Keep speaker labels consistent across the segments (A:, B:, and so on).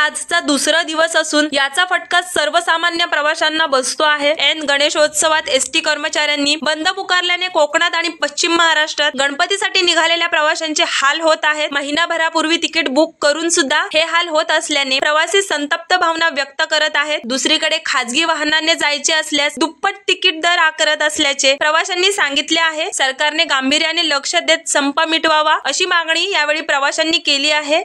A: आजचा दुसरा दिवस असून याचा फटका सर्वसामान्य प्रवाशांना बसतो आहे। ऐन गणेशोत्सवात एसटी कर्मचाऱ्यांनी बंद पुकारल्याने कोकणात आणि पश्चिम महाराष्ट्रात गणपतीसाठी निघालेल्या प्रवाशांचे हाल होत आहेत। महिनाभरापूर्वी तिकीट बुक करून सुद्धा हे हाल होत असल्याने प्रवासी संतप्त भावना व्यक्त करत आहेत। दुसरीकडे खाजगी वाहनाने जायचे असल्यास दुप्पट तिकीट दर आकारत असल्याचे प्रवाशांनी सांगितले आहे। सरकारने गांभीर्याने लक्ष देत संप मिटवावा अशी मागणी यावेळी प्रवाशांनी केली आहे।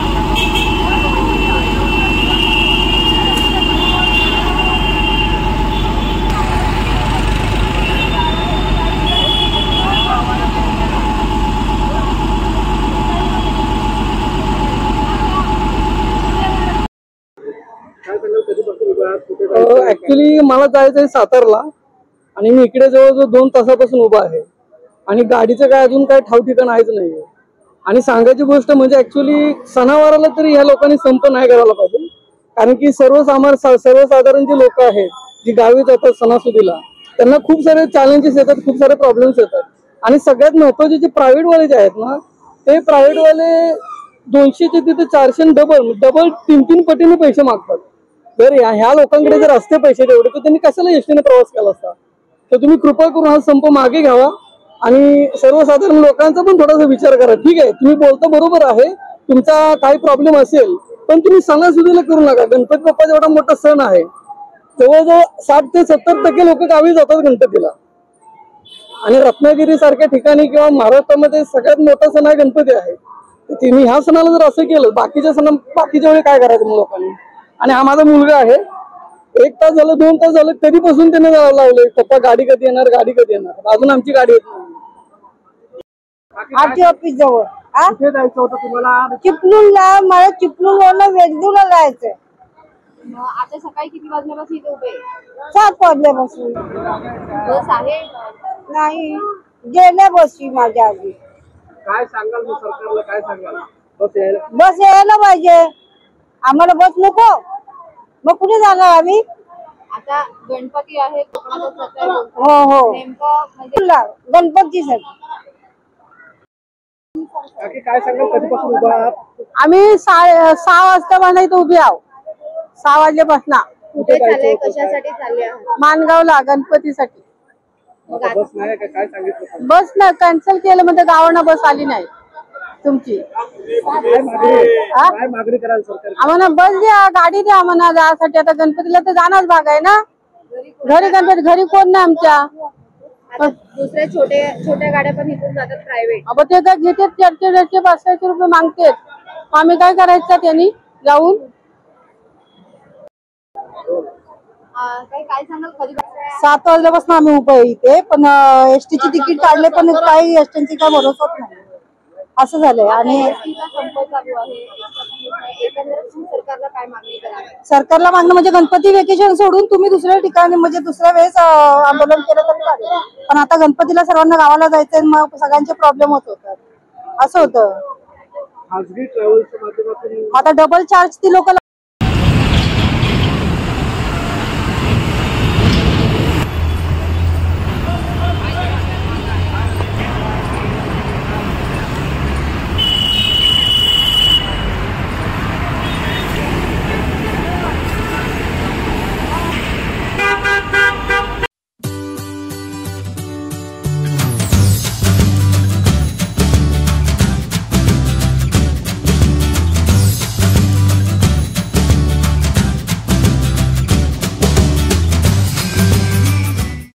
B: ऍक्च्युली मला जायचं आहे सातारला आणि मी इकडे जवळजवळ 2 तासापासून उभा आहे आणि गाडीचं काय अजून काय ठाव ठिकाण आहेच नाहीये। आणि सांगायची गोष्ट म्हणजे ऍक्च्युली सणावाराला तरी ह्या लोकांनी संप नाही करायला पाहिजे, कारण की सर्वसाधारण जी लोक आहेत जी गावी जातात सणासुदीला त्यांना खूप सारे चॅलेंजेस येतात, खूप सारे प्रॉब्लेम्स येतात। आणि सगळ्यात महत्त्वाचे जे प्रायव्हेटवाले जे आहेत ना ते प्रायव्हेटवाले 200चे तिथे 400 डबल 3 पटीने पैसे मागतात। जर ह्या लोकांकडे जर असते पैसे तेवढे तर त्यांनी कशाला एसटीने प्रवास केला असता। तर तुम्ही कृपा करून हा संप मागे घ्यावा आणि सर्वसाधारण लोकांचा पण थोडासा विचार करा। ठीक आहे, तुम्ही बोलता बरोबर आहे, तुमचा काही प्रॉब्लेम असेल पण तुम्ही सणासुदीला करू नका। गणपती बाप्पा एवढा मोठा सण आहे, जवळजवळ 60 ते 70% लोक गावी जातात गणपतीला। आणि रत्नागिरी सारख्या ठिकाणी किंवा महाराष्ट्रामध्ये सगळ्यात मोठा सण हा गणपती आहे। तुम्ही ह्या सणाला जर असं केलं बाकीच्या वेळी काय करायचं मग लोकांनी। आणि हा माझा मुलगा आहे, 1 तास झालं 2 तास झालं कधीपासून त्याने लावलंय पप्पा गाडी कधी येणार गाडी कधी येणार, अजून आमची गाडी येत नाही।
C: आरटी ऑफिस जवळ
B: कुठे जायचं होतं तुम्हाला?
C: चिपळूणला, मला चिपळूणवरून वेल्दूरला जायचंय।
D: आता सकाळी किती वाजल्यापासून इथे उभे?
C: 7 वाजल्यापासून।
D: बस आहे
C: नाही, गेल्या बसची माझ्या आधी।
B: काय सांगाल मग सरकारला, काय सांगाल?
C: बस यायला पाहिजे, आम्हाला बस नको मग कुठे जाणार आम्ही?
D: आता गणपती आहे कोकणातच
C: हो हो,
D: नेमकं म्हणजे
C: गणपतीसाठी
B: काय सांगाल, कधीपासून उभा आहात?
C: आम्ही 6 वाजता इथे उभी आहोत, 6 वाजल्यापासून।
D: कुठे चालले, कशासाठी चालले आहात?
C: मानगावला गणपतीसाठी।
B: बस नाही का, काय सांगितलं?
C: बस ना कॅन्सल केलं म्हणजे गावानं बस आली नाही तुमची।
B: काय मागणी कराल सरकार?
C: आम्हाला बस द्या, गाडी द्या आम्हाला जायसाठी। आता गणपतीला तर जाणारच भाग आहे ना, घरी गणपती घरी कोण नाही आमच्या।
D: दुसऱ्या छोट्या गाड्या पण इथून जातात प्रायव्हेट,
C: अब ते काय घेतात 400-500 रुपये मागतात, आम्ही काय करायचं त्यांनी जाऊन?
D: काय सांगाल कधी?
C: 7 वाजल्यापासून आम्ही उभे आहे इथे, पण एसटीची तिकीट काढले पण काही एसटीची काय भरोसाच नाही, असं झालंय। आणि
D: संप चालू आहे, एकंदरीत सरकारला काय मागणी करा?
C: सरकारला मागणं म्हणजे गणपती वेकेशन सोडून तुम्ही दुसऱ्या ठिकाणी म्हणजे दुसऱ्या वेळेस आंदोलन केलं तरी चालेल, पण आता गणपतीला सर्वांना गावाला जायचंय, मग सगळ्यांचे प्रॉब्लेम होत होतात, असं होतं।
B: खासगी ट्रॅव्हल्सच्या माध्यमातून
C: आता डबल चार्ज ती लोक